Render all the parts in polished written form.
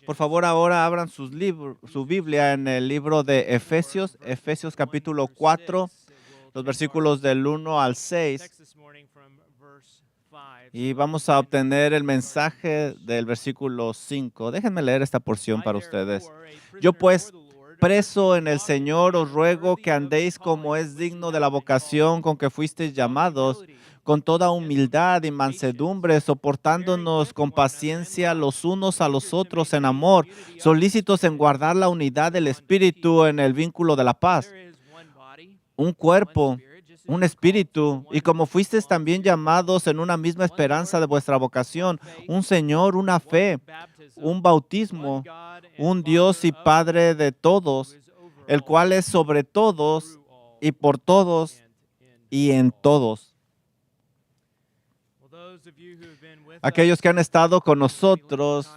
Por favor, ahora abran su Biblia en el libro de Efesios, Efesios capítulo 4, los versículos del 1 al 6. Y vamos a obtener el mensaje del versículo 5. Déjenme leer esta porción para ustedes. Yo pues, preso en el Señor, os ruego que andéis como es digno de la vocación con que fuisteis llamados, con toda humildad y mansedumbre, soportándonos con paciencia los unos a los otros en amor, solícitos en guardar la unidad del Espíritu en el vínculo de la paz. Un cuerpo, un espíritu, y como fuisteis también llamados en una misma esperanza de vuestra vocación, un Señor, una fe, un bautismo, un Dios y Padre de todos, el cual es sobre todos y por todos y en todos. Aquellos que han estado con nosotros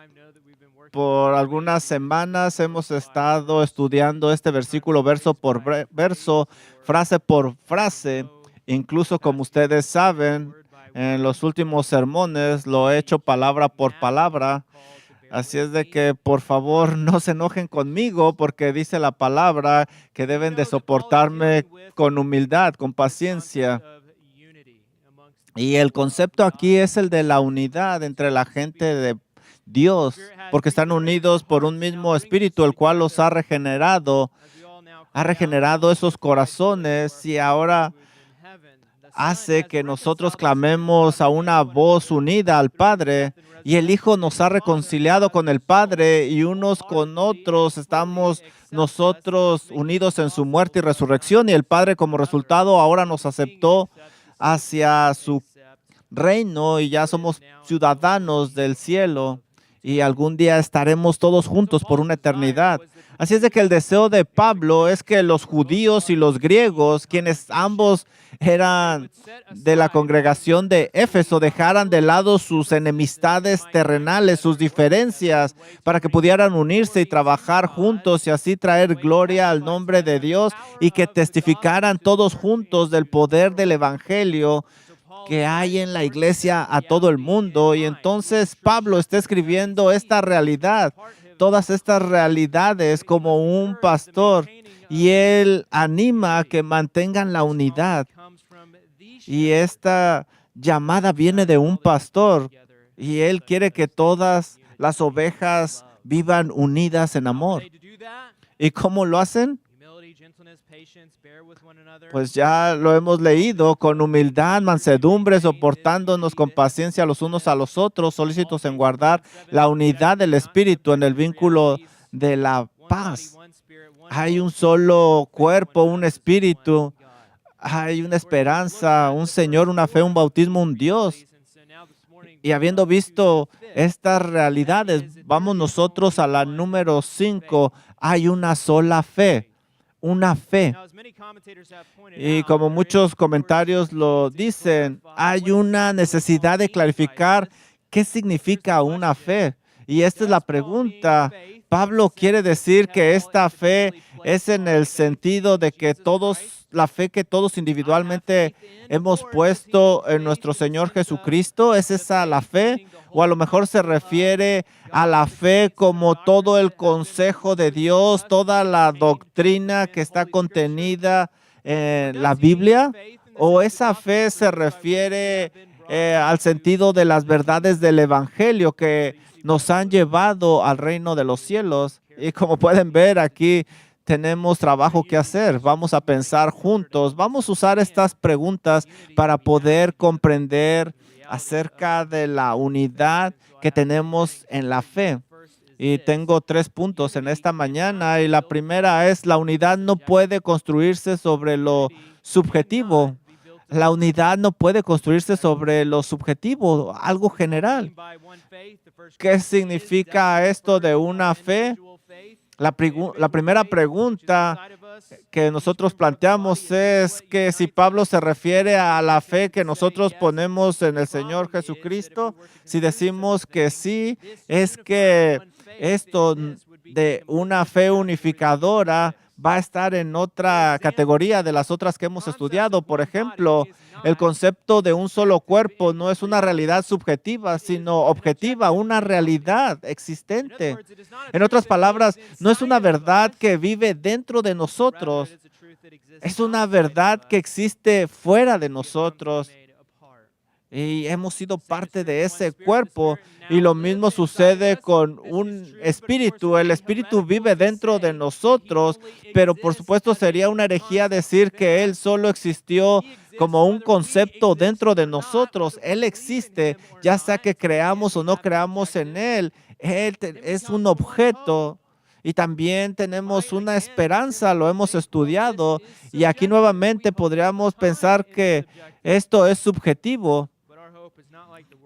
por algunas semanas hemos estado estudiando este versículo verso por verso, frase por frase. Incluso, como ustedes saben, en los últimos sermones lo he hecho palabra por palabra. Así es de que, por favor, no se enojen conmigo porque dice la palabra que deben de soportarme con humildad, con paciencia. Y el concepto aquí es el de la unidad entre la gente de Dios, porque están unidos por un mismo espíritu, el cual los ha regenerado esos corazones y ahora hace que nosotros clamemos a una voz unida al Padre, y el Hijo nos ha reconciliado con el Padre y unos con otros estamos nosotros unidos en su muerte y resurrección, y el Padre como resultado ahora nos aceptó hacia su reino y ya somos ciudadanos del cielo y algún día estaremos todos juntos por una eternidad. Así es de que el deseo de Pablo es que los judíos y los griegos, quienes ambos eran de la congregación de Éfeso, dejaran de lado sus enemistades terrenales, sus diferencias, para que pudieran unirse y trabajar juntos y así traer gloria al nombre de Dios y que testificaran todos juntos del poder del evangelio que hay en la iglesia a todo el mundo. Y entonces Pablo está escribiendo esta realidad, todas estas realidades como un pastor, y él anima a que mantengan la unidad. Y esta llamada viene de un pastor y él quiere que todas las ovejas vivan unidas en amor. ¿Y cómo lo hacen? Pues ya lo hemos leído, con humildad, mansedumbre, soportándonos con paciencia los unos a los otros, solícitos en guardar la unidad del Espíritu en el vínculo de la paz. Hay un solo cuerpo, un espíritu, hay una esperanza, un Señor, una fe, un bautismo, un Dios. Y habiendo visto estas realidades, vamos nosotros a la número 5. Hay una sola fe. Una fe. Y como muchos comentarios lo dicen, hay una necesidad de clarificar qué significa una fe. Y esta es la pregunta. Pablo quiere decir que esta fe es en el sentido de que la fe que todos individualmente hemos puesto en nuestro Señor Jesucristo, ¿es esa la fe? O a lo mejor se refiere a la fe como todo el consejo de Dios, toda la doctrina que está contenida en la Biblia. ¿O esa fe se refiere al sentido de las verdades del Evangelio que nos han llevado al reino de los cielos? Y como pueden ver aquí, tenemos trabajo que hacer. Vamos a pensar juntos. Vamos a usar estas preguntas para poder comprender acerca de la unidad que tenemos en la fe. Y tengo 3 puntos en esta mañana. Y la primera es: la unidad no puede construirse sobre lo subjetivo. La unidad no puede construirse sobre lo subjetivo, algo general. ¿Qué significa esto de una fe? La primera pregunta que nosotros planteamos es que si Pablo se refiere a la fe que nosotros ponemos en el Señor Jesucristo, si decimos que sí, es que esto de una fe unificadora va a estar en otra categoría de las otras que hemos estudiado. Por ejemplo, El concepto de un solo cuerpo no es una realidad subjetiva, sino objetiva, una realidad existente. En otras palabras, no es una verdad que vive dentro de nosotros, es una verdad que existe fuera de nosotros. Y hemos sido parte de ese cuerpo. Y lo mismo sucede con un espíritu. El espíritu vive dentro de nosotros, pero por supuesto sería una herejía decir que Él solo existió como un concepto dentro de nosotros. Él existe, ya sea que creamos o no creamos en Él. Es un objeto. Y también tenemos una esperanza, lo hemos estudiado. Y aquí nuevamente podríamos pensar que esto es subjetivo.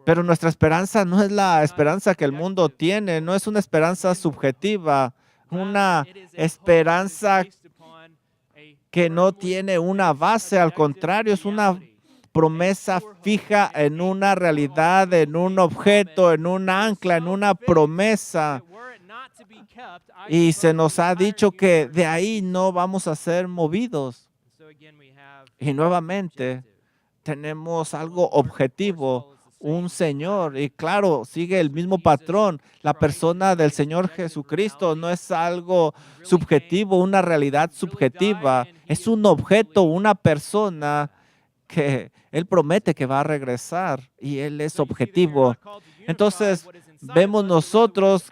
Pero nuestra esperanza no es la esperanza que el mundo tiene, no es una esperanza subjetiva, una esperanza que no tiene una base, al contrario, es una promesa fija en una realidad, en un objeto, en un ancla, en una promesa. Y se nos ha dicho que de ahí no vamos a ser movidos. Y nuevamente tenemos algo objetivo, un Señor, y claro, sigue el mismo patrón. La persona del Señor Jesucristo no es algo subjetivo, una realidad subjetiva, es un objeto, una persona que Él promete que va a regresar y Él es objetivo. Entonces, vemos nosotros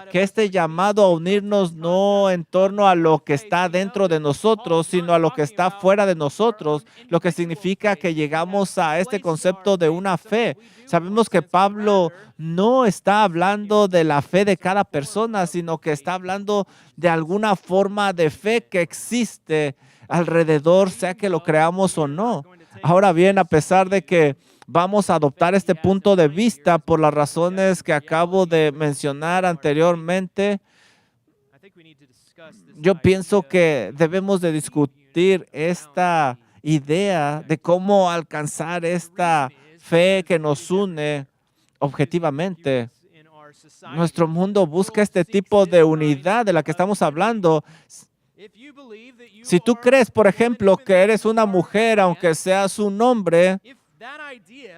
que este llamado a unirnos no en torno a lo que está dentro de nosotros, sino a lo que está fuera de nosotros, lo que significa que llegamos a este concepto de una fe. Sabemos que Pablo no está hablando de la fe de cada persona, sino que está hablando de alguna forma de fe que existe alrededor, sea que lo creamos o no. Ahora bien, a pesar de que vamos a adoptar este punto de vista por las razones que acabo de mencionar anteriormente, yo pienso que debemos de discutir esta idea de cómo alcanzar esta fe que nos une objetivamente. Nuestro mundo busca este tipo de unidad de la que estamos hablando. Si tú crees, por ejemplo, que eres una mujer, aunque seas un hombre,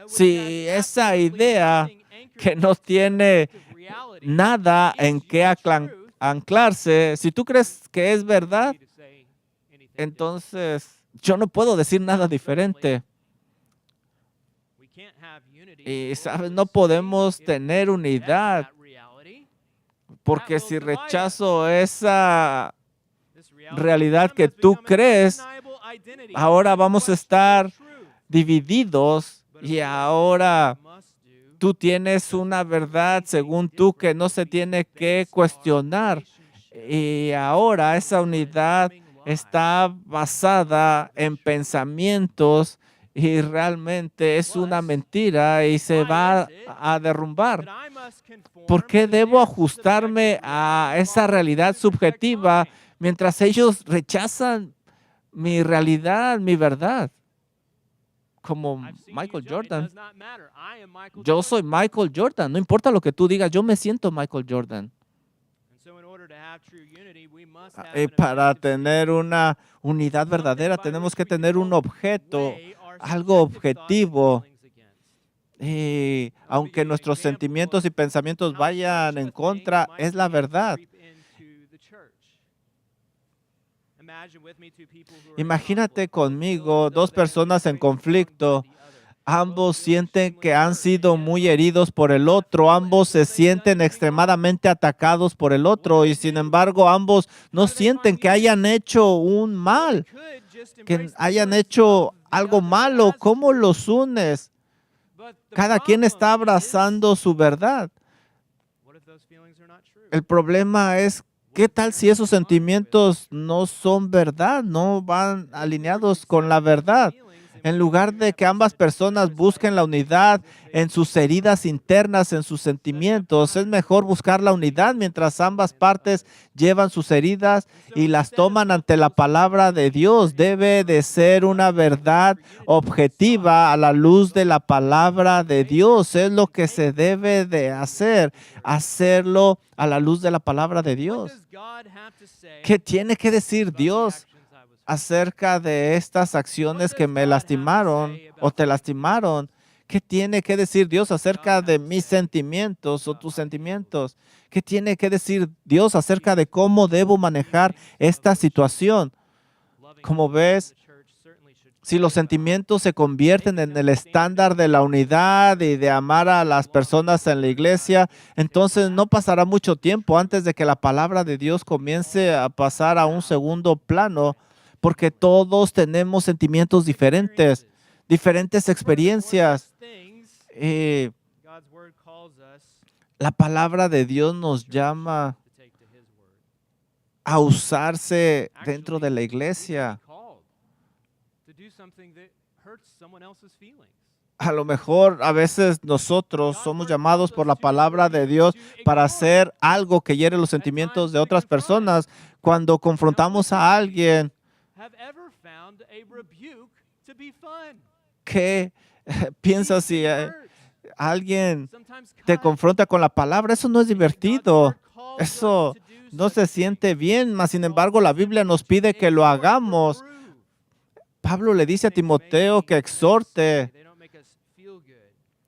si esa idea que no tiene nada en qué anclarse, si tú crees que es verdad, entonces yo no puedo decir nada diferente. Y, ¿sabes? No podemos tener unidad, porque si rechazo esa realidad que tú crees, ahora vamos a estar divididos y ahora tú tienes una verdad según tú que no se tiene que cuestionar. Y ahora esa unidad está basada en pensamientos y realmente es una mentira y se va a derrumbar. ¿Por qué debo ajustarme a esa realidad subjetiva mientras ellos rechazan mi realidad, mi verdad? Como Michael Jordan. Yo soy Michael Jordan. No importa lo que tú digas, yo me siento Michael Jordan. Y para tener una unidad verdadera tenemos que tener un objeto, algo objetivo. Y aunque nuestros sentimientos y pensamientos vayan en contra, es la verdad. Imagínate conmigo dos personas en conflicto. Ambos sienten que han sido muy heridos por el otro, ambos se sienten extremadamente atacados por el otro y sin embargo ambos no sienten que hayan hecho un mal, que hayan hecho algo malo. ¿Cómo los unes? Cada quien está abrazando su verdad. El problema es, ¿qué tal si esos sentimientos no son verdad, no van alineados con la verdad? En lugar de que ambas personas busquen la unidad en sus heridas internas, en sus sentimientos, es mejor buscar la unidad mientras ambas partes llevan sus heridas y las toman ante la palabra de Dios. Debe de ser una verdad objetiva a la luz de la palabra de Dios. Es lo que se debe de hacer, hacerlo a la luz de la palabra de Dios. ¿Qué tiene que decir Dios acerca de estas acciones que me lastimaron o te lastimaron? ¿Qué tiene que decir Dios acerca de mis sentimientos o tus sentimientos? ¿Qué tiene que decir Dios acerca de cómo debo manejar esta situación? Como ves, si los sentimientos se convierten en el estándar de la unidad y de amar a las personas en la iglesia, entonces no pasará mucho tiempo antes de que la palabra de Dios comience a pasar a un segundo plano, porque todos tenemos sentimientos diferentes, diferentes experiencias. Y la palabra de Dios nos llama a usarse dentro de la iglesia. A lo mejor a veces nosotros somos llamados por la palabra de Dios para hacer algo que hiere los sentimientos de otras personas. Cuando confrontamos a alguien que piensa si alguien te confronta con la palabra, eso no es divertido. Eso no se siente bien, mas sin embargo la Biblia nos pide que lo hagamos. Pablo le dice a Timoteo que exhorte,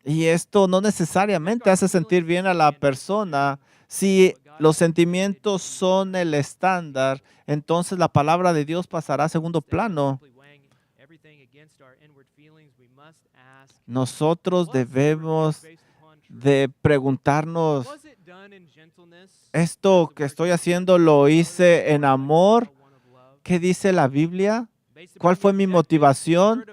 y esto no necesariamente hace sentir bien a la persona. Si los sentimientos son el estándar, entonces la palabra de Dios pasará a segundo plano. Nosotros debemos de preguntarnos, ¿esto que estoy haciendo lo hice en amor? ¿Qué dice la Biblia? ¿Cuál fue mi motivación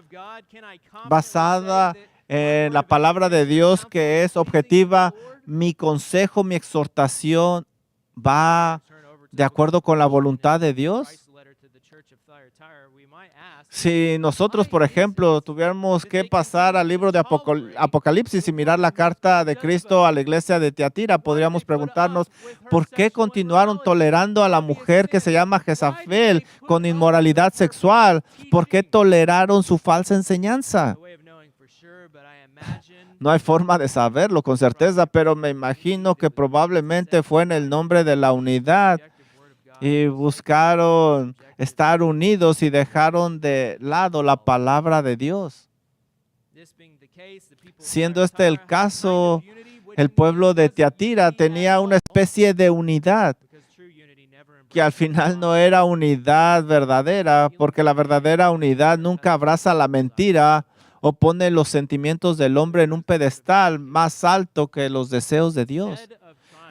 basada en la palabra de Dios que es objetiva? ¿Mi consejo, mi exhortación va de acuerdo con la voluntad de Dios? Si nosotros, por ejemplo, tuviéramos que pasar al libro de Apocalipsis y mirar la carta de Cristo a la iglesia de Tiatira, podríamos preguntarnos, ¿por qué continuaron tolerando a la mujer que se llama Jezabel con inmoralidad sexual? ¿Por qué toleraron su falsa enseñanza? No hay forma de saberlo con certeza, pero me imagino que probablemente fue en el nombre de la unidad y buscaron estar unidos y dejaron de lado la palabra de Dios. Siendo este el caso, el pueblo de Tiatira tenía una especie de unidad que al final no era unidad verdadera, porque la verdadera unidad nunca abraza la mentira o pone los sentimientos del hombre en un pedestal más alto que los deseos de Dios.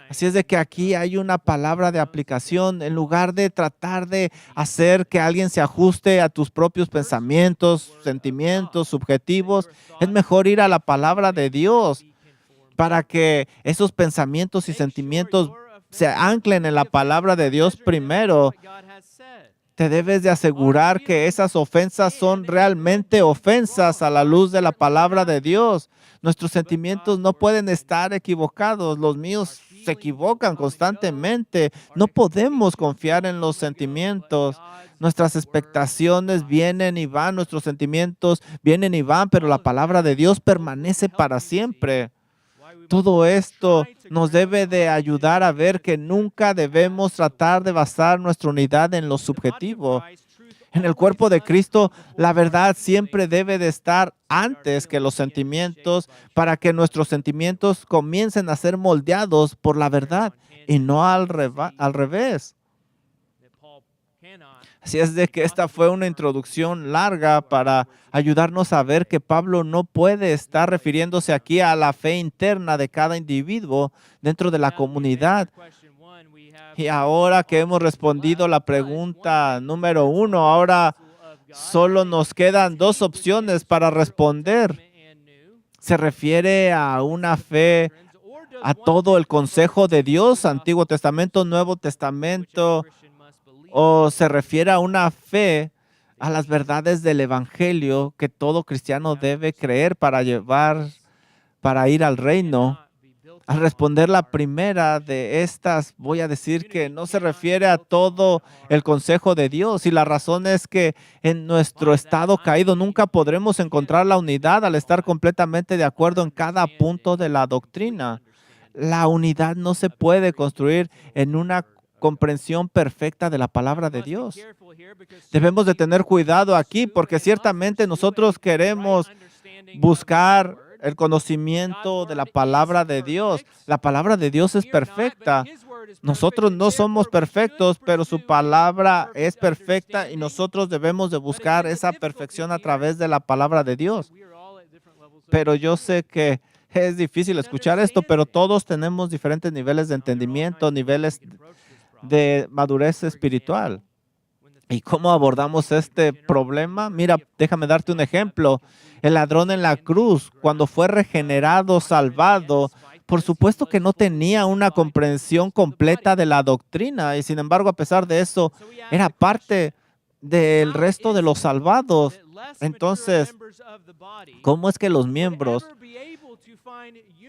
Así es de que aquí hay una palabra de aplicación. En lugar de tratar de hacer que alguien se ajuste a tus propios pensamientos, sentimientos, subjetivos, es mejor ir a la palabra de Dios para que esos pensamientos y sentimientos se anclen en la palabra de Dios primero. Te debes de asegurar que esas ofensas son realmente ofensas a la luz de la palabra de Dios. Nuestros sentimientos no pueden estar equivocados. Los míos se equivocan constantemente. No podemos confiar en los sentimientos. Nuestras expectaciones vienen y van, nuestros sentimientos vienen y van, pero la palabra de Dios permanece para siempre. Todo esto nos debe de ayudar a ver que nunca debemos tratar de basar nuestra unidad en lo subjetivo. En el cuerpo de Cristo, la verdad siempre debe de estar antes que los sentimientos para que nuestros sentimientos comiencen a ser moldeados por la verdad y no al revés. Así es de que esta fue una introducción larga para ayudarnos a ver que Pablo no puede estar refiriéndose aquí a la fe interna de cada individuo dentro de la comunidad. Y ahora que hemos respondido la pregunta número 1, ahora solo nos quedan 2 opciones para responder. ¿Se refiere a una fe a todo el consejo de Dios, Antiguo Testamento, Nuevo Testamento, o se refiere a una fe a las verdades del Evangelio que todo cristiano debe creer para ir al reino? Al responder la primera de estas, voy a decir que no se refiere a todo el consejo de Dios, y la razón es que en nuestro estado caído nunca podremos encontrar la unidad al estar completamente de acuerdo en cada punto de la doctrina. La unidad no se puede construir en una comprensión perfecta de la palabra de Dios. Debemos de tener cuidado aquí porque ciertamente nosotros queremos buscar el conocimiento de la palabra de Dios. La palabra de Dios es perfecta. Nosotros no somos perfectos, pero su palabra es perfecta y nosotros debemos de buscar esa perfección a través de la palabra de Dios. Pero yo sé que es difícil escuchar esto, pero todos tenemos diferentes niveles de entendimiento, niveles de madurez espiritual. ¿Y cómo abordamos este problema? Mira, déjame darte un ejemplo. El ladrón en la cruz, cuando fue regenerado, salvado, por supuesto que no tenía una comprensión completa de la doctrina y sin embargo, a pesar de eso, era parte del resto de los salvados. Entonces, ¿cómo es que los miembros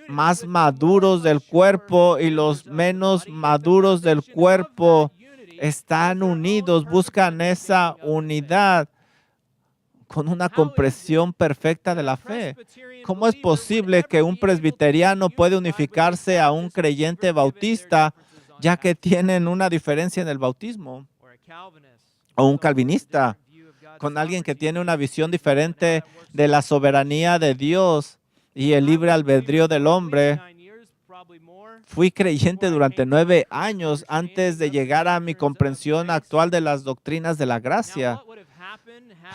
más maduros del cuerpo y los menos maduros del cuerpo están unidos, buscan esa unidad con una comprensión perfecta de la fe? ¿Cómo es posible que un presbiteriano puede unificarse a un creyente bautista, ya que tienen una diferencia en el bautismo? O un calvinista, con alguien que tiene una visión diferente de la soberanía de Dios y el libre albedrío del hombre. Fui creyente durante 9 años antes de llegar a mi comprensión actual de las doctrinas de la gracia.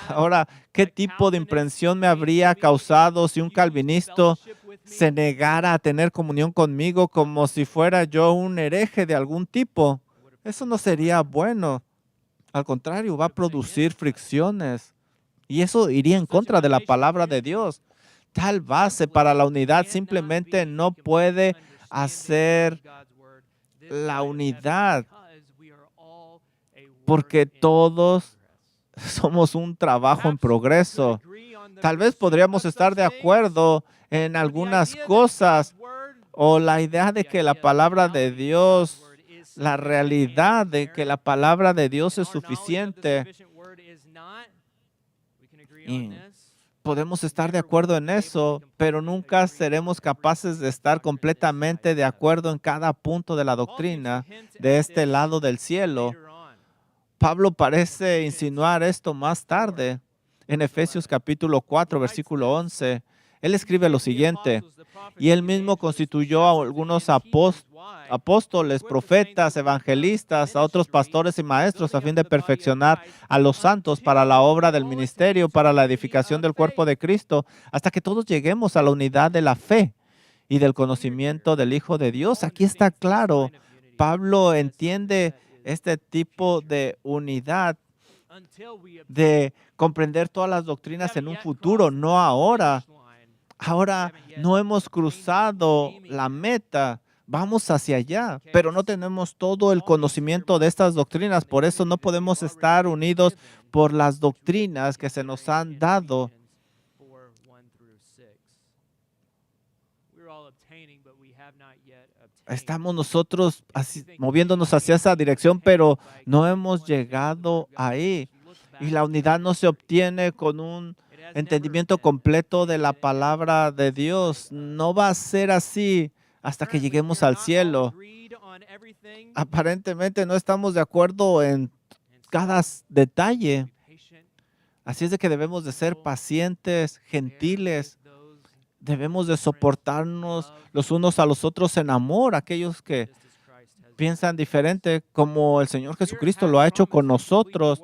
Ahora, ¿qué tipo de impresión me habría causado si un calvinista se negara a tener comunión conmigo como si fuera yo un hereje de algún tipo? Eso no sería bueno. Al contrario, va a producir fricciones. Y eso iría en contra de la palabra de Dios. Tal base para la unidad simplemente no puede hacer la unidad, porque todos somos un trabajo en progreso. Tal vez podríamos estar de acuerdo en algunas cosas o la idea de que la palabra de Dios, la realidad de que la palabra de Dios es suficiente. Y podemos estar de acuerdo en eso, pero nunca seremos capaces de estar completamente de acuerdo en cada punto de la doctrina de este lado del cielo. Pablo parece insinuar esto más tarde en Efesios capítulo 4, versículo 11. Él escribe lo siguiente: y él mismo constituyó a algunos apóstoles, profetas, evangelistas, a otros pastores y maestros a fin de perfeccionar a los santos para la obra del ministerio, para la edificación del cuerpo de Cristo, hasta que todos lleguemos a la unidad de la fe y del conocimiento del Hijo de Dios. Aquí está claro, Pablo entiende este tipo de unidad, de comprender todas las doctrinas en un futuro, no ahora. Ahora no hemos cruzado la meta, vamos hacia allá, pero no tenemos todo el conocimiento de estas doctrinas. Por eso no podemos estar unidos por las doctrinas que se nos han dado. Estamos nosotros moviéndonos hacia esa dirección, pero no hemos llegado ahí. Y la unidad no se obtiene con un entendimiento completo de la palabra de Dios. No va a ser así hasta que lleguemos al cielo. Aparentemente no estamos de acuerdo en cada detalle. Así es de que debemos de ser pacientes, gentiles. Debemos de soportarnos los unos a los otros en amor, aquellos que piensan diferente, como el Señor Jesucristo lo ha hecho con nosotros.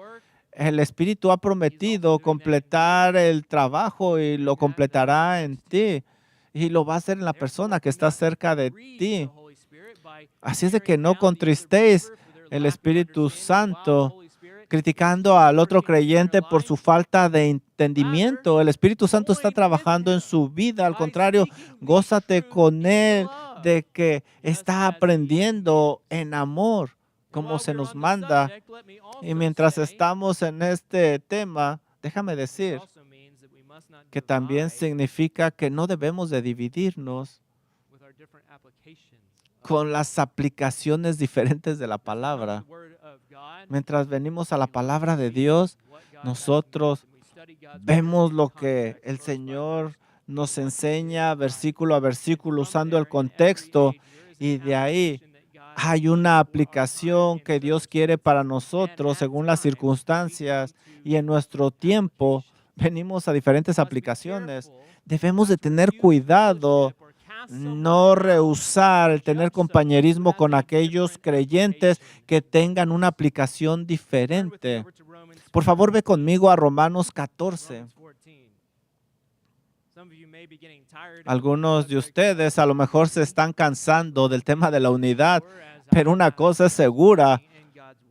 El Espíritu ha prometido completar el trabajo y lo completará en ti. Y lo va a hacer en la persona que está cerca de ti. Así es de que no contristéis el Espíritu Santo criticando al otro creyente por su falta de entendimiento. El Espíritu Santo está trabajando en su vida. Al contrario, gózate con Él de que está aprendiendo en amor, como se nos manda. Y mientras estamos en este tema, déjame decir que también significa que no debemos de dividirnos con las aplicaciones diferentes de la palabra. Mientras venimos a la palabra de Dios, nosotros vemos lo que el Señor nos enseña versículo a versículo usando el contexto y de ahí hay una aplicación que Dios quiere para nosotros según las circunstancias y en nuestro tiempo venimos a diferentes aplicaciones. Debemos de tener cuidado, no rehusar el tener compañerismo con aquellos creyentes que tengan una aplicación diferente. Por favor, ve conmigo a Romanos 14. Algunos de ustedes a lo mejor se están cansando del tema de la unidad, pero una cosa es segura.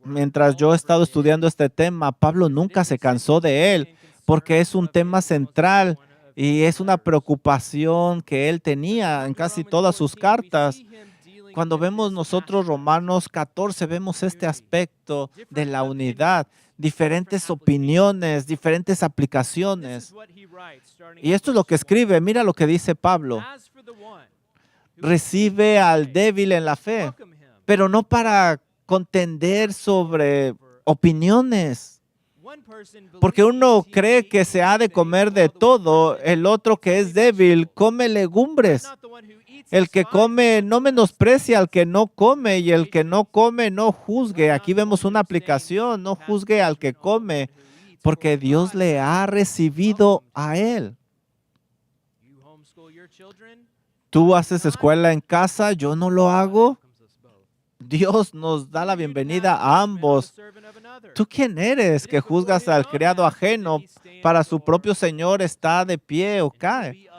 Mientras yo he estado estudiando este tema, Pablo nunca se cansó de él, porque es un tema central y es una preocupación que él tenía en casi todas sus cartas. Cuando vemos nosotros Romanos 14, vemos este aspecto de la unidad, diferentes opiniones, diferentes aplicaciones. Y esto es lo que escribe. Mira lo que dice Pablo. Recibe al débil en la fe, pero no para contender sobre opiniones. Porque uno cree que se ha de comer de todo, el otro que es débil come legumbres. El que come no menosprecia al que no come y el que no come no juzgue. Aquí vemos una aplicación, no juzgue al que come, porque Dios le ha recibido a él. Tú haces escuela en casa, yo no lo hago. Dios nos da la bienvenida a ambos. ¿Tú quién eres que juzgas al criado ajeno? Para su propio Señor está de pie o cae,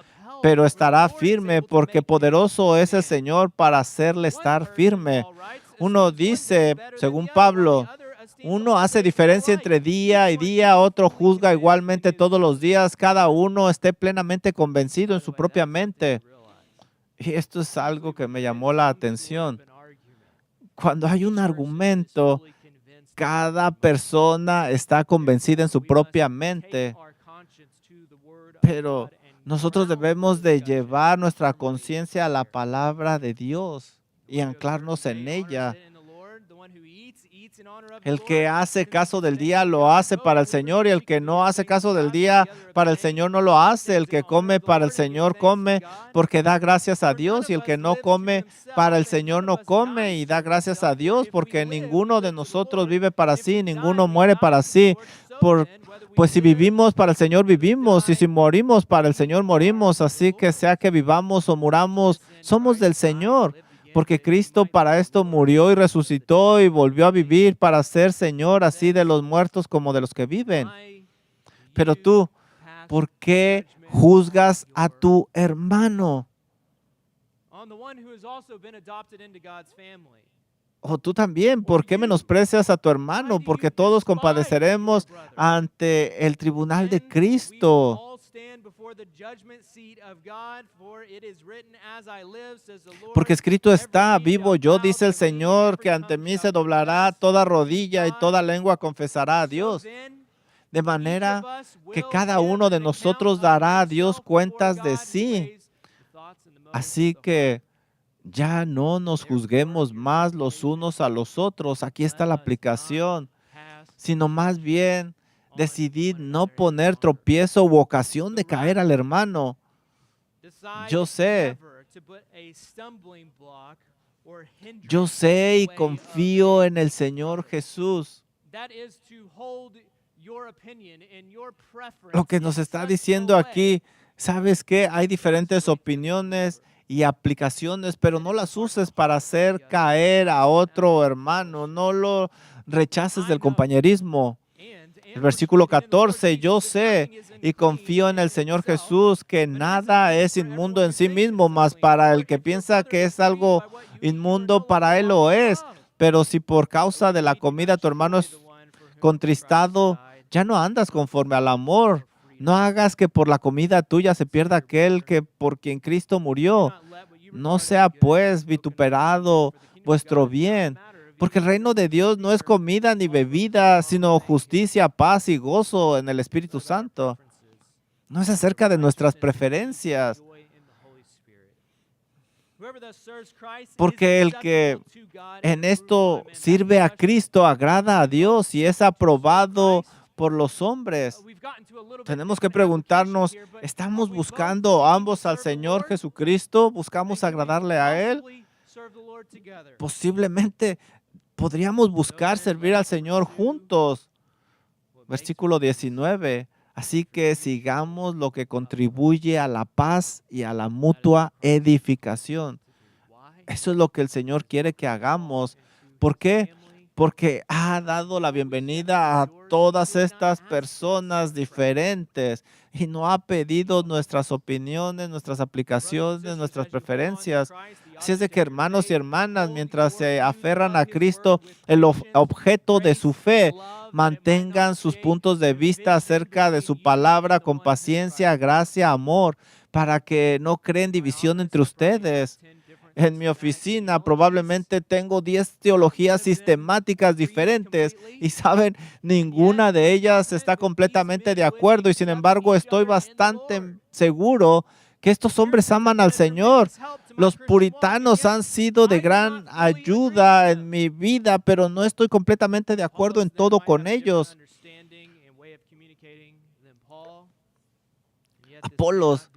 pero estará firme porque poderoso es el Señor para hacerle estar firme. Uno dice, según Pablo, uno hace diferencia entre día y día, otro juzga igualmente todos los días, cada uno esté plenamente convencido en su propia mente. Y esto es algo que me llamó la atención. Cuando hay un argumento, cada persona está convencida en su propia mente, pero nosotros debemos de llevar nuestra conciencia a la palabra de Dios y anclarnos en ella. El que hace caso del día lo hace para el Señor y el que no hace caso del día para el Señor no lo hace. El que come para el Señor come porque da gracias a Dios y el que no come para el Señor no come y da gracias a Dios porque ninguno de nosotros vive para sí, ninguno muere para sí. Pues si vivimos para el Señor vivimos y si morimos para el Señor morimos. Así que sea que vivamos o muramos, somos del Señor. Porque Cristo para esto murió y resucitó y volvió a vivir para ser Señor así de los muertos como de los que viven. Pero tú, ¿por qué juzgas a tu hermano? O tú también, ¿por qué menosprecias a tu hermano? Porque todos compadeceremos ante el tribunal de Cristo. Porque escrito está, vivo yo, dice el Señor, que ante mí se doblará toda rodilla y toda lengua confesará a Dios. De manera que cada uno de nosotros dará a Dios cuentas de sí. Así que ya no nos juzguemos más los unos a los otros. Aquí está la aplicación. Sino más bien decidid no poner tropiezo u ocasión de caer al hermano. Yo sé y confío en el Señor Jesús. Lo que nos está diciendo aquí, ¿sabes qué? Hay diferentes opiniones y aplicaciones, pero no las uses para hacer caer a otro hermano. No lo rechaces del compañerismo. El versículo 14, yo sé y confío en el Señor Jesús que nada es inmundo en sí mismo, mas para el que piensa que es algo inmundo, para él lo es. Pero si por causa de la comida tu hermano es contristado, ya no andas conforme al amor. No hagas que por la comida tuya se pierda aquel que por quien Cristo murió. No sea pues vituperado vuestro bien. Porque el reino de Dios no es comida ni bebida, sino justicia, paz y gozo en el Espíritu Santo. No es acerca de nuestras preferencias. Porque el que en esto sirve a Cristo agrada a Dios y es aprobado por los hombres. Tenemos que preguntarnos, ¿estamos buscando ambos al Señor Jesucristo? ¿Buscamos agradarle a Él? posiblemente podríamos buscar servir al Señor juntos. Versículo 19. Así que sigamos lo que contribuye a la paz y a la mutua edificación. Eso es lo que el Señor quiere que hagamos. ¿Por qué? Porque ha dado la bienvenida a todas estas personas diferentes y no ha pedido nuestras opiniones, nuestras aplicaciones, nuestras preferencias. Así es de que, hermanos y hermanas, mientras se aferran a Cristo, el objeto de su fe, mantengan sus puntos de vista acerca de su palabra con paciencia, gracia, amor, para que no creen división entre ustedes. En mi oficina probablemente tengo 10 teologías sistemáticas diferentes y saben, ninguna de ellas está completamente de acuerdo y sin embargo estoy bastante seguro que estos hombres aman al Señor. Los puritanos han sido de gran ayuda en mi vida, pero no estoy completamente de acuerdo en todo con ellos. Apolos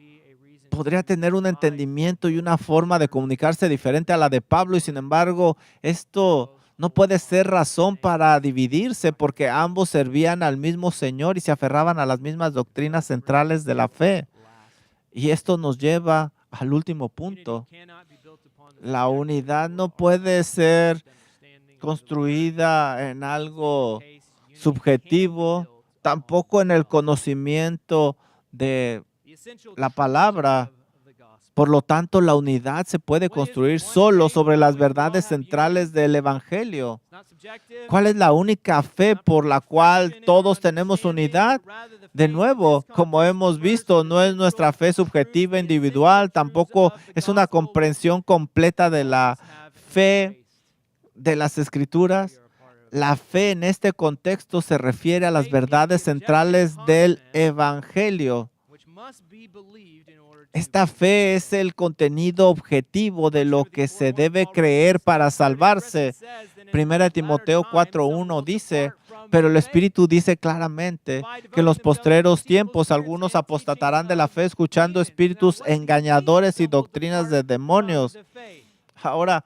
podría tener un entendimiento y una forma de comunicarse diferente a la de Pablo y sin embargo esto no puede ser razón para dividirse porque ambos servían al mismo Señor y se aferraban a las mismas doctrinas centrales de la fe. Y esto nos lleva al último punto. La unidad no puede ser construida en algo subjetivo, tampoco en el conocimiento de la palabra. Por lo tanto, la unidad se puede construir solo sobre las verdades centrales del Evangelio. ¿Cuál es la única fe por la cual todos tenemos unidad? De nuevo, como hemos visto, no es nuestra fe subjetiva individual, tampoco es una comprensión completa de la fe de las Escrituras. La fe en este contexto se refiere a las verdades centrales del Evangelio. Esta fe es el contenido objetivo de lo que se debe creer para salvarse. 1 Timoteo 4:1 dice, pero el Espíritu dice claramente que en los postreros tiempos algunos apostatarán de la fe escuchando espíritus engañadores y doctrinas de demonios. Ahora,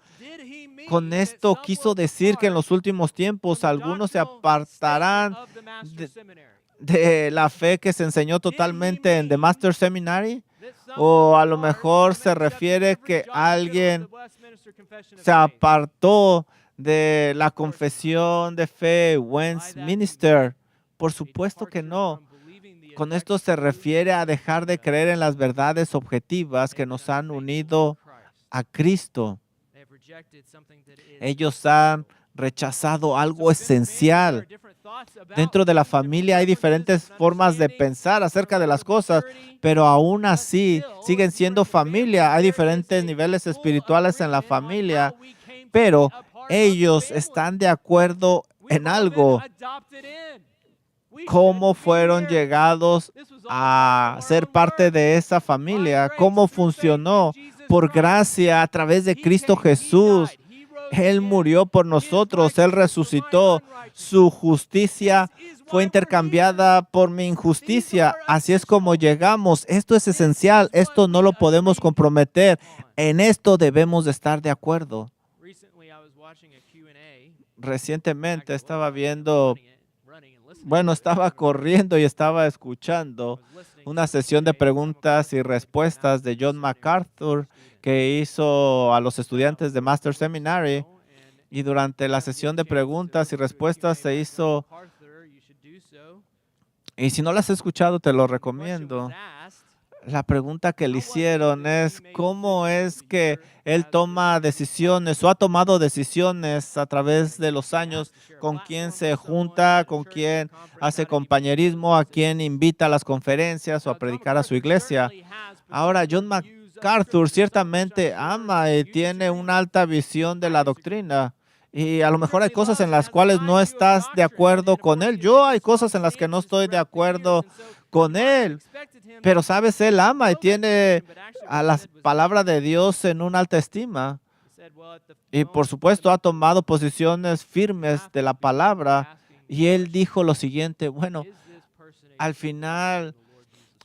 con esto quiso decir que en los últimos tiempos algunos se apartarán de la fe que se enseñó totalmente en The Master Seminary, o a lo mejor se refiere que alguien se apartó de la confesión de fe Westminster. Por supuesto que no. Con esto se refiere a dejar de creer en las verdades objetivas que nos han unido a Cristo. Ellos han rechazado algo esencial. Dentro de la familia hay diferentes formas de pensar acerca de las cosas, pero aún así siguen siendo familia. Hay diferentes niveles espirituales en la familia, pero ellos están de acuerdo en algo. ¿Cómo fueron llegados a ser parte de esa familia? ¿Cómo funcionó? Por gracia, a través de Cristo Jesús. Él murió por nosotros, Él resucitó. Su justicia fue intercambiada por mi injusticia. Así es como llegamos. Esto es esencial. Esto no lo podemos comprometer. En esto debemos de estar de acuerdo. Recientemente estaba estaba corriendo y estaba escuchando una sesión de preguntas y respuestas de John MacArthur que hizo a los estudiantes de Master Seminary. Y durante la sesión de preguntas y respuestas se hizo, y si no las has escuchado, te lo recomiendo. La pregunta que le hicieron es, ¿cómo es que él toma decisiones o ha tomado decisiones a través de los años? ¿Con quién se junta? ¿Con quién hace compañerismo? ¿A quién invita a las conferencias o a predicar a su iglesia? Ahora, John MacArthur ciertamente ama y tiene una alta visión de la doctrina. Y a lo mejor hay cosas en las cuales no estás de acuerdo con él. Yo hay cosas en las que no estoy de acuerdo con él. Pero, ¿sabes? Él ama y tiene a la palabra de Dios en una alta estima. Y, por supuesto, ha tomado posiciones firmes de la palabra. Y él dijo lo siguiente, bueno, al final,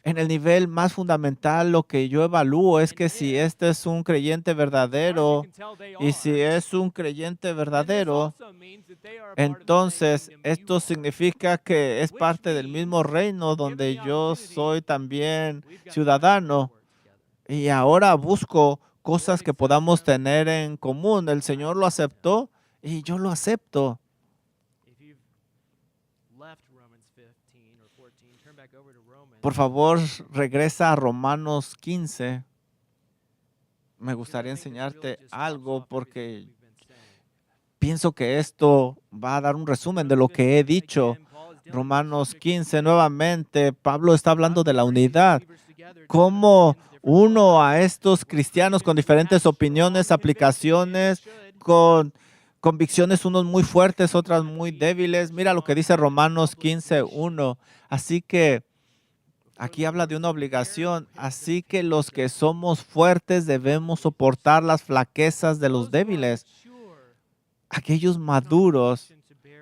En el nivel más fundamental, lo que yo evalúo es que si este es un creyente verdadero y si es un creyente verdadero, entonces esto significa que es parte del mismo reino donde yo soy también ciudadano y ahora busco cosas que podamos tener en común. El Señor lo aceptó y yo lo acepto. Por favor, regresa a Romanos 15. Me gustaría enseñarte algo porque pienso que esto va a dar un resumen de lo que he dicho. Romanos 15, nuevamente, Pablo está hablando de la unidad. Cómo uno a estos cristianos con diferentes opiniones, aplicaciones, con convicciones, unos muy fuertes, otras muy débiles. Mira lo que dice Romanos 15:1. Así que aquí habla de una obligación. Así que los que somos fuertes debemos soportar las flaquezas de los débiles. Aquellos maduros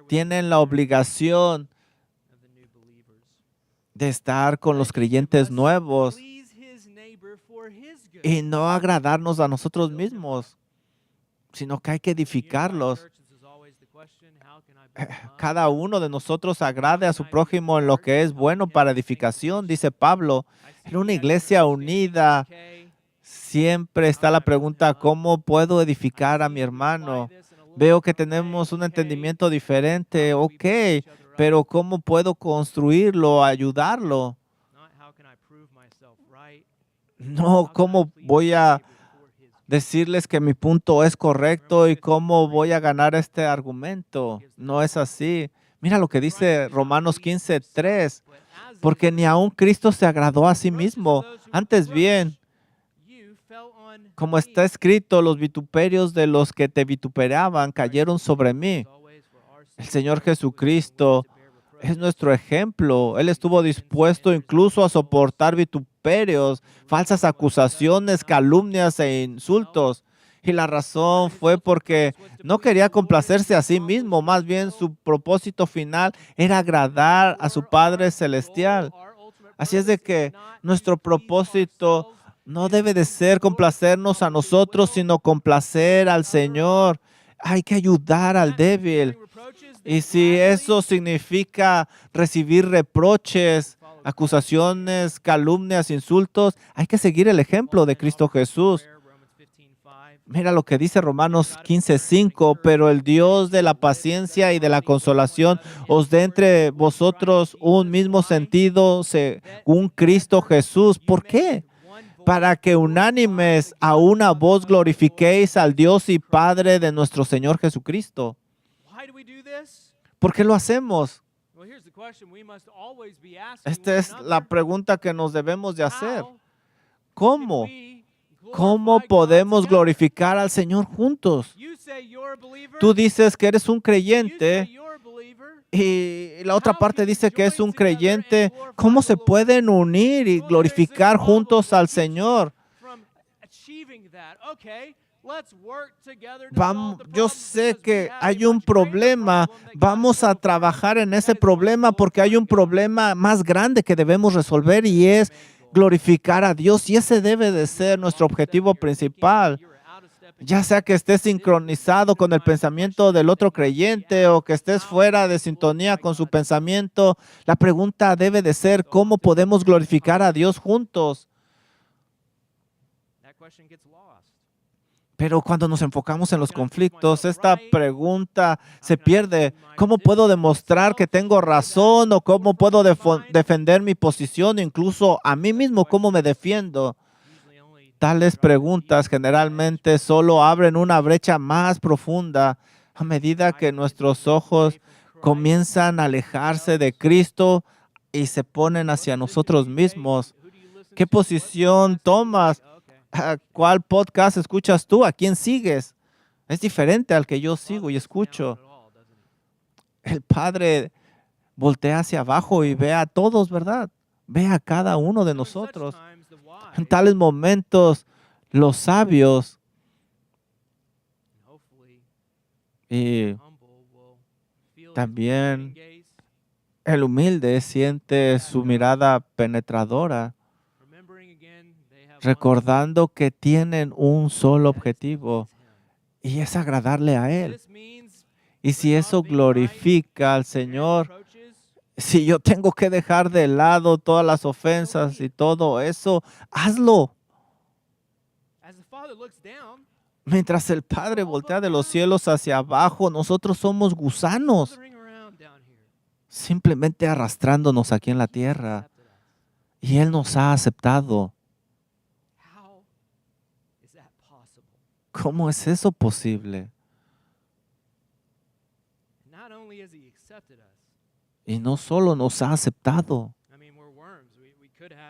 tienen la obligación de estar con los creyentes nuevos y no agradarnos a nosotros mismos, sino que hay que edificarlos. Cada uno de nosotros agrade a su prójimo en lo que es bueno para edificación, dice Pablo. En una iglesia unida siempre está la pregunta, ¿cómo puedo edificar a mi hermano? Veo que tenemos un entendimiento diferente, ok, pero ¿cómo puedo construirlo, ayudarlo? No, ¿cómo voy a decirles que mi punto es correcto y cómo voy a ganar este argumento? No es así. Mira lo que dice Romanos 15:3, porque ni aun Cristo se agradó a sí mismo. Antes bien, como está escrito, los vituperios de los que te vituperaban cayeron sobre mí. El Señor Jesucristo es nuestro ejemplo. Él estuvo dispuesto incluso a soportar vituperios, falsas acusaciones, calumnias e insultos. Y la razón fue porque no quería complacerse a sí mismo, más bien su propósito final era agradar a su Padre Celestial. Así es de que nuestro propósito no debe de ser complacernos a nosotros, sino complacer al Señor. Hay que ayudar al débil. Y si eso significa recibir reproches, acusaciones, calumnias, insultos, hay que seguir el ejemplo de Cristo Jesús. Mira lo que dice Romanos 15:5, pero el Dios de la paciencia y de la consolación os dé entre vosotros un mismo sentido según Cristo Jesús. ¿Por qué? Para que unánimes a una voz glorifiquéis al Dios y Padre de nuestro Señor Jesucristo. ¿Por qué lo hacemos? Esta es la pregunta que nos debemos de hacer. ¿Cómo? ¿Cómo podemos glorificar al Señor juntos? Tú dices que eres un creyente y la otra parte dice que es un creyente. ¿Cómo se pueden unir y glorificar juntos al Señor? Yo sé que hay un problema. Vamos a trabajar en ese problema porque hay un problema más grande que debemos resolver y es glorificar a Dios. Y ese debe de ser nuestro objetivo principal. Ya sea que estés sincronizado con el pensamiento del otro creyente o que estés fuera de sintonía con su pensamiento, la pregunta debe de ser, ¿cómo podemos glorificar a Dios juntos? Pero cuando nos enfocamos en los conflictos, esta pregunta se pierde. ¿Cómo puedo demostrar que tengo razón o cómo puedo defender mi posición, incluso a mí mismo, cómo me defiendo? Tales preguntas generalmente solo abren una brecha más profunda a medida que nuestros ojos comienzan a alejarse de Cristo y se ponen hacia nosotros mismos. ¿Qué posición tomas? ¿Cuál podcast escuchas tú? ¿A quién sigues? Es diferente al que yo sigo y escucho. El Padre voltea hacia abajo y ve a todos, ¿verdad? Ve a cada uno de nosotros. En tales momentos, los sabios y también El humilde siente su mirada penetradora, recordando que tienen un solo objetivo y es agradarle a Él. Y si eso glorifica al Señor, si yo tengo que dejar de lado todas las ofensas y todo eso, hazlo. Mientras el Padre voltea de los cielos hacia abajo, nosotros somos gusanos, simplemente arrastrándonos aquí en la tierra. Y Él nos ha aceptado. ¿Cómo es eso posible? Y no solo nos ha aceptado,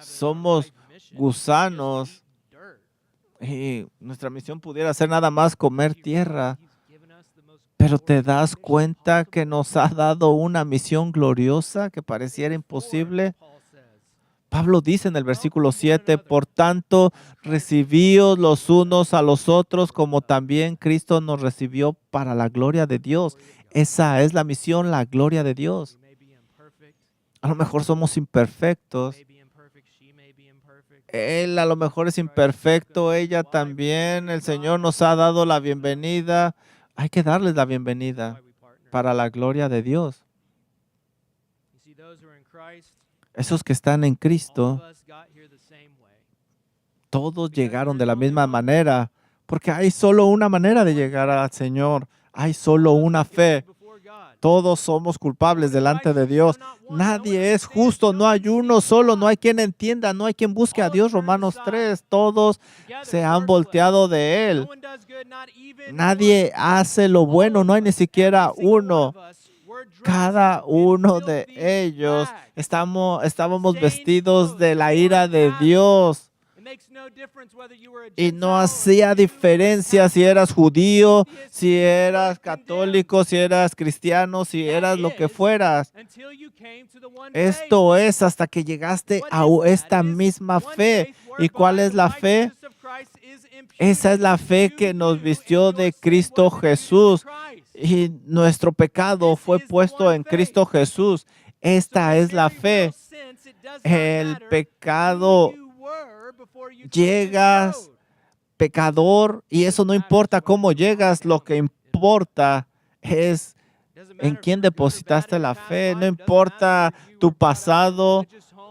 somos gusanos y nuestra misión pudiera ser nada más comer tierra. Pero te das cuenta que nos ha dado una misión gloriosa que pareciera imposible. Pablo dice en el versículo 7, por tanto, recibíos los unos a los otros como también Cristo nos recibió para la gloria de Dios. Esa es la misión, la gloria de Dios. A lo mejor somos imperfectos. Él a lo mejor es imperfecto, ella también. El Señor nos ha dado la bienvenida. Hay que darles la bienvenida para la gloria de Dios. Esos que están en Cristo, todos llegaron de la misma manera, porque hay solo una manera de llegar al Señor. Hay solo una fe. Todos somos culpables delante de Dios. Nadie es justo, no hay uno solo, no hay quien entienda, no hay quien busque a Dios. Romanos 3, todos se han volteado de Él. Nadie hace lo bueno, no hay ni siquiera uno. Cada uno de ellos estábamos vestidos de la ira de Dios. Y no hacía diferencia si eras judío, si eras católico, si eras cristiano, si eras lo que fueras. Esto es hasta que llegaste a esta misma fe. ¿Y cuál es la fe? Esa es la fe que nos vistió de Cristo Jesús. Y nuestro pecado fue puesto en Cristo Jesús. Esta es la fe. El pecado llegas pecador y eso no importa cómo llegas, lo que importa es en quién depositaste la fe. No importa tu pasado,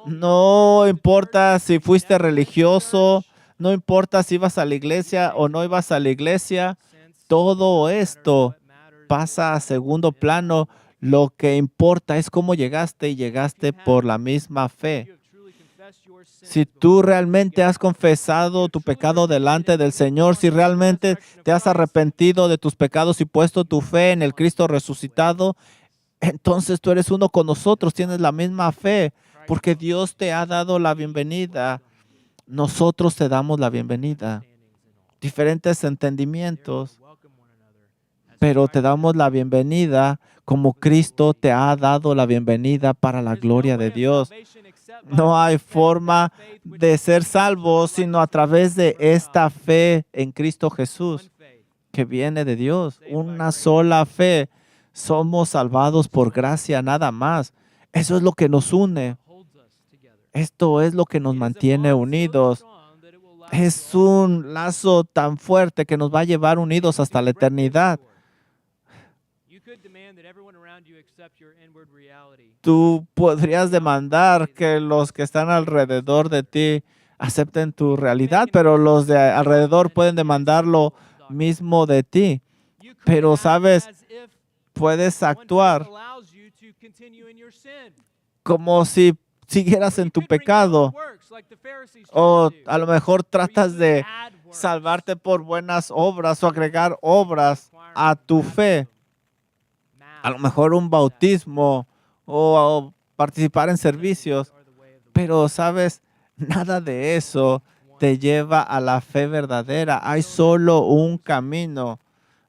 no importa si fuiste religioso, no importa si ibas a la iglesia o no ibas a la iglesia. Todo esto pasa a segundo plano. Lo que importa es cómo llegaste y llegaste por la misma fe. Si tú realmente has confesado tu pecado delante del Señor, si realmente te has arrepentido de tus pecados y puesto tu fe en el Cristo resucitado, entonces tú eres uno con nosotros, tienes la misma fe, porque Dios te ha dado la bienvenida. Nosotros te damos la bienvenida. Diferentes entendimientos, pero te damos la bienvenida como Cristo te ha dado la bienvenida para la gloria de Dios. No hay forma de ser salvos sino a través de esta fe en Cristo Jesús que viene de Dios. Una sola fe. Somos salvados por gracia nada más. Eso es lo que nos une. Esto es lo que nos mantiene unidos. Es un lazo tan fuerte que nos va a llevar unidos hasta la eternidad. Tú podrías demandar que los que están alrededor de ti acepten tu realidad, pero los de alrededor pueden demandar lo mismo de ti. Pero, ¿sabes? Puedes actuar como si siguieras en tu pecado. O a lo mejor tratas de salvarte por buenas obras o agregar obras a tu fe. A lo mejor un bautismo o participar en servicios. Pero, ¿sabes? Nada de eso te lleva a la fe verdadera. Hay solo un camino.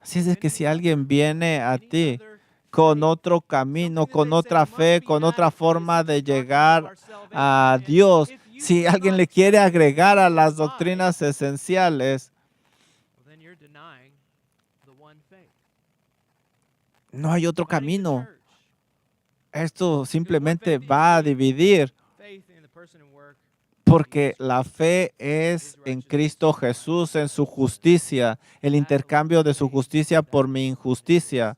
Así es de que si alguien viene a ti con otro camino, con otra fe, con otra forma de llegar a Dios, si alguien le quiere agregar a las doctrinas esenciales, no hay otro camino. esto simplemente va a dividir, porque la fe es en Cristo Jesús, en su justicia, el intercambio de su justicia por mi injusticia.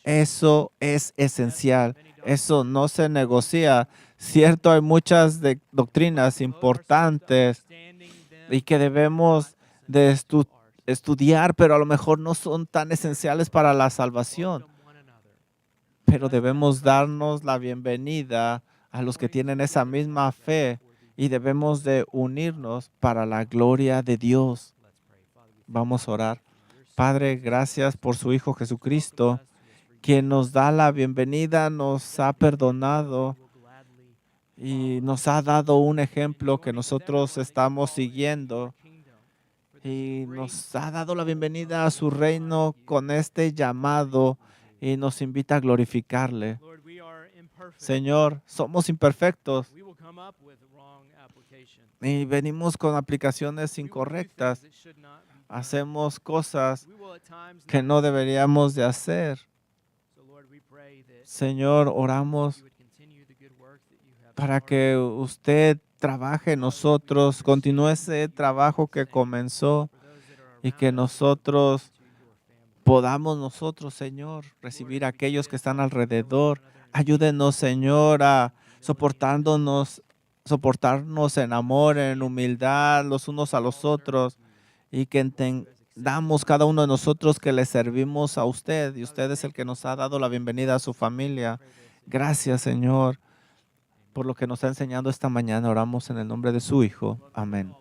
Eso es esencial. Eso no se negocia. Cierto, hay muchas doctrinas importantes y que debemos de estudiar, pero a lo mejor no son tan esenciales para la salvación. Pero debemos darnos la bienvenida a los que tienen esa misma fe y debemos de unirnos para la gloria de Dios. Vamos a orar. Padre, gracias por su Hijo Jesucristo, quien nos da la bienvenida, nos ha perdonado y nos ha dado un ejemplo que nosotros estamos siguiendo. Y nos ha dado la bienvenida a su reino con este llamado y nos invita a glorificarle. Señor, somos imperfectos y venimos con aplicaciones incorrectas. Hacemos cosas que no deberíamos de hacer. Señor, oramos para que usted trabaje en nosotros, continúe ese trabajo que comenzó y que nosotros podamos nosotros, Señor, recibir a aquellos que están alrededor. Ayúdenos, Señor, a soportarnos en amor, en humildad, los unos a los otros, y que entendamos cada uno de nosotros que le servimos a usted, y usted es el que nos ha dado la bienvenida a su familia. Gracias, Señor, por lo que nos ha enseñado esta mañana. Oramos en el nombre de su Hijo. Amén.